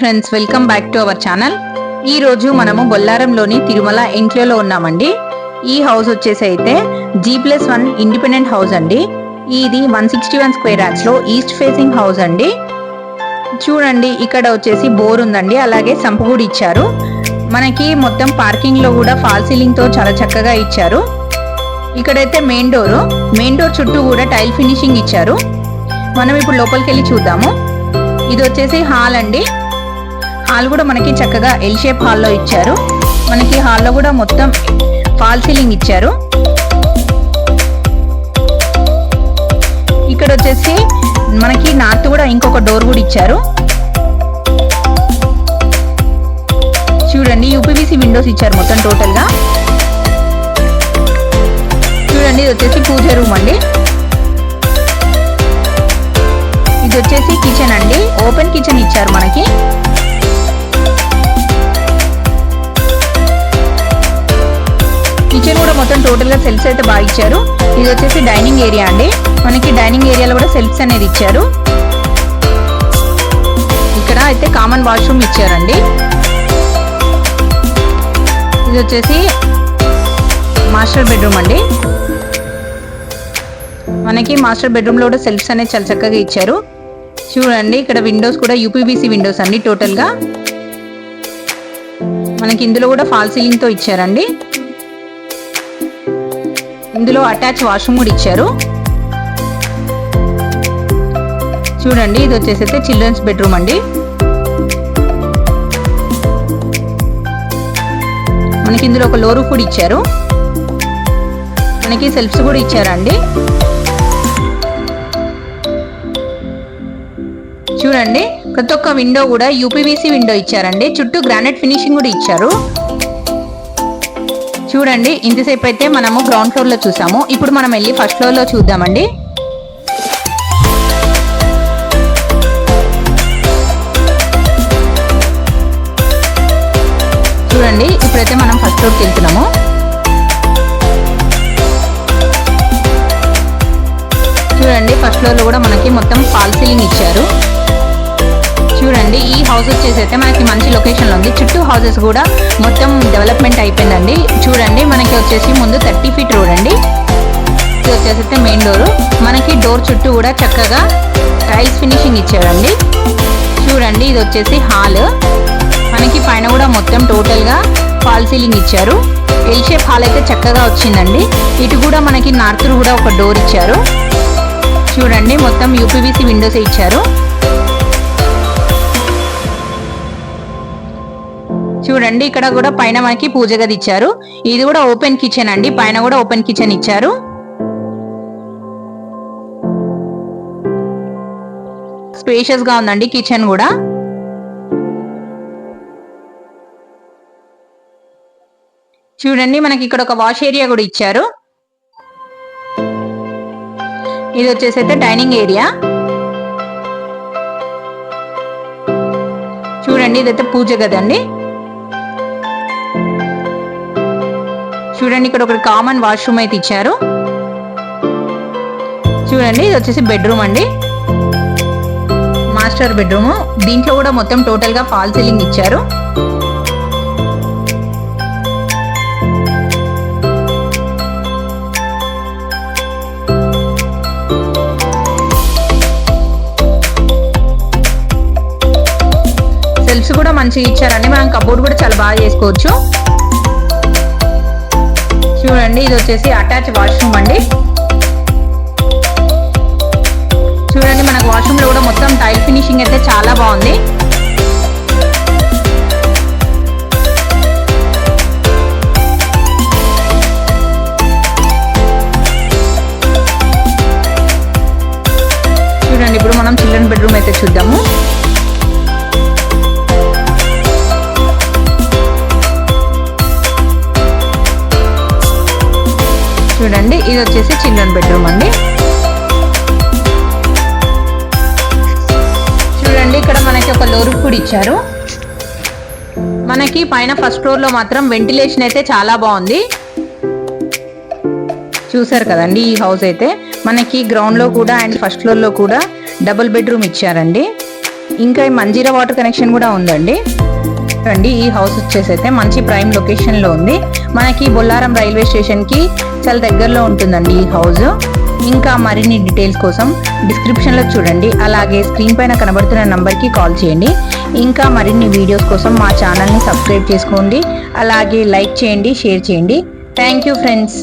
Friends, welcome back to our channel. ఈ రోజు మనము బొల్లారంలోని తిరుమల ఎంక్లేవ్లో ఉన్నామండి. ఈ హౌస్ వచ్చేసి అయితే G+1 ఇండిపెండెంట్ హౌస్ అండి. ఇది 161 స్క్వేర్ యార్డ్స్ లో ఈస్ట్ ఫేసింగ్ హౌస్ అండి. చూడండి, ఇక్కడ వచ్చేసి బోర్ ఉందండి, అలాగే సంపు కూడా ఇచ్చారు. మనకి మొత్తం పార్కింగ్ లో కూడా ఫాల్ సీలింగ్ తో చాలా చక్కగా ఇచ్చారు. ఇక్కడైతే మెయిన్ డోర్ చుట్టూ కూడా టైల్ ఫినిషింగ్ ఇచ్చారు. మనం ఇప్పుడు లోపలికి వెళ్ళి చూద్దాము. ఇది వచ్చేసి హాల్ అండి. హాల్ కూడా మనకి చక్కగా ఎల్ షేప్ హాల్లో ఇచ్చారు. మనకి హాల్లో కూడా మొత్తం ఫాల్ సీలింగ్ ఇచ్చారు. ఇక్కడ వచ్చేసి మనకి నార్త్ కూడా ఇంకొక డోర్ కూడా ఇచ్చారు. చూడండి, యూపీవీసీ విండోస్ ఇచ్చారు మొత్తం టోటల్ గా. చూడండి, ఇది వచ్చేసి పూజ రూమ్ అండి. ఇది వచ్చేసి కిచెన్ అండి, ఓపెన్ కిచెన్ ఇచ్చారు మనకి. కిచెన్ కూడా మొత్తం టోటల్ గా సెల్ఫ్స్ అయితే బాగా ఇచ్చారు. ఇది వచ్చేసి డైనింగ్ ఏరియా అండి. మనకి డైనింగ్ ఏరియాలో కూడా సెల్ఫ్స్ అనేది ఇచ్చారు. ఇక్కడ అయితే కామన్ వాష్రూమ్ ఇచ్చారండి. ఇది వచ్చేసి మాస్టర్ బెడ్రూమ్ అండి. మనకి మాస్టర్ బెడ్రూమ్ లో కూడా సెల్ఫ్స్ అనేది చాలా చక్కగా ఇచ్చారు. చూడండి, ఇక్కడ విండోస్ కూడా యూపీవీసీ విండోస్ అండి టోటల్ గా. మనకి ఇందులో కూడా ఫాల్ సీలింగ్ తో ఇచ్చారండి. ఇందులో అటాచ్ వాష్రూమ్ కూడా ఇచ్చారు. చూడండి, ఇది వచ్చేసి అయితే చిల్డ్రన్స్ బెడ్రూమ్ అండి. మనకి ఇందులో ఒక లో రూఫ్ కూడా ఇచ్చారు. మనకి సెల్ఫ్స్ కూడా ఇచ్చారండి. చూడండి, ప్రతి ఒక్క విండో కూడా యూపీవీసీ విండో ఇచ్చారండి. చుట్టూ గ్రానైట్ ఫినిషింగ్ కూడా ఇచ్చారు. చూడండి, ఇంతసేపు అయితే మనము గ్రౌండ్ ఫ్లోర్ లో చూసాము. ఇప్పుడు మనం వెళ్ళి ఫస్ట్ ఫ్లోర్ లో చూద్దామండి. చూడండి, ఇప్పుడైతే మనం ఫస్ట్ ఫ్లోర్కి వెళ్తున్నాము. చూడండి, ఫస్ట్ ఫ్లోర్ లో కూడా మనకి మొత్తం ఫాల్ సీలింగ్ ఇచ్చారు. చూడండి, ఈ హౌస్ వచ్చేసి అయితే మనకి మంచి లొకేషన్ లో ఉంది. చుట్టూ హౌసెస్ కూడా మొత్తం డెవలప్మెంట్ అయిపోయిందండి. చూడండి, మనకి వచ్చేసి ముందు 30 ఫీట్ రోడ్ అండి. ఇది వచ్చేసి అయితే మెయిన్ డోర్. మనకి డోర్ చుట్టూ కూడా చక్కగా టైల్స్ ఫినిషింగ్ ఇచ్చారండి. చూడండి, ఇది వచ్చేసి హాల్. మనకి పైన కూడా మొత్తం టోటల్ గా ఫాల్ సీలింగ్ ఇచ్చారు. ఎల్ షేప్ హాల్ అయితే చక్కగా వచ్చిందండి. ఇటు కూడా మనకి నార్త్ కూడా ఒక డోర్ ఇచ్చారు. చూడండి, మొత్తం యూపీవీసీ విండోస్ ఇచ్చారు. చూడండి, ఇక్కడ కూడా పైన మనకి పూజ గది ఇచ్చారు. ఇది కూడా ఓపెన్ కిచెన్ అండి. పైన కూడా ఓపెన్ కిచెన్ ఇచ్చారు. స్పేషియస్ గా ఉందండి కిచెన్ కూడా. చూడండి, మనకి ఇక్కడ ఒక వాష్ ఏరియా కూడా ఇచ్చారు. ఇది వచ్చేసి అయితే డైనింగ్ ఏరియా. చూడండి, ఇదైతే పూజ గది అండి. చూడండి, ఇక్కడ ఒక కామన్ వాష్రూమ్ అయితే ఇచ్చారు. చూడండి, ఇది వచ్చేసి బెడ్రూమ్ అండి, మాస్టర్ బెడ్రూమ్. దీంట్లో కూడా మొత్తం టోటల్ గా ఫాల్ సీలింగ్ ఇచ్చారు. సెల్ఫ్స్ కూడా మంచిగా ఇచ్చారండి. మనం కబోర్డ్ కూడా చాలా బాగా చేసుకోవచ్చు. చూడండి, ఇది వచ్చేసి అటాచ్ వాష్రూమ్ అండి. చూడండి, మనకు వాష్రూమ్ లో కూడా మొత్తం టైల్ ఫినిషింగ్ అయితే చాలా బాగుంది. చూడండి, ఇప్పుడు మనం చిల్డ్రన్ బెడ్రూమ్ అయితే చూద్దాము. చూడండి, ఇది వచ్చేసి చిల్డ్రన్ బెడ్రూమ్ అండి. చూడండి, ఇక్కడ మనకి ఒక లో రూఫ్ కూడా ఇచ్చారు. మనకి పైన ఫస్ట్ ఫ్లోర్ లో మాత్రం వెంటిలేషన్ అయితే చాలా బాగుంది. చూసారు కదండి, ఈ హౌస్ అయితే మనకి గ్రౌండ్ లో కూడా అండ్ ఫస్ట్ ఫ్లోర్ లో కూడా డబుల్ బెడ్రూమ్ ఇచ్చారండి. ఇంకా ఈ మంజీరా వాటర్ కనెక్షన్ కూడా ఉందండి. అండి ఈ హౌస్ వచ్చేసి అయితే మంచి ప్రైమ్ లొకేషన్ లో ఉంది. మనకి బొల్లారం రైల్వే స్టేషన్ కి చాలా దగ్గరలో ఉంటుందండి ఈ హౌస్. ఇంకా మరిన్ని డీటెయిల్స్ కోసం డిస్క్రిప్షన్ లో చూడండి, అలాగే స్క్రీన్ పైన కనబడుతున్న నంబర్ కి కాల్ చేయండి. ఇంకా మరిన్ని వీడియోస్ కోసం మా ఛానల్ ని సబ్స్క్రైబ్ చేసుకోండి, అలాగే లైక్ చేయండి, షేర్ చేయండి. Thank you friends.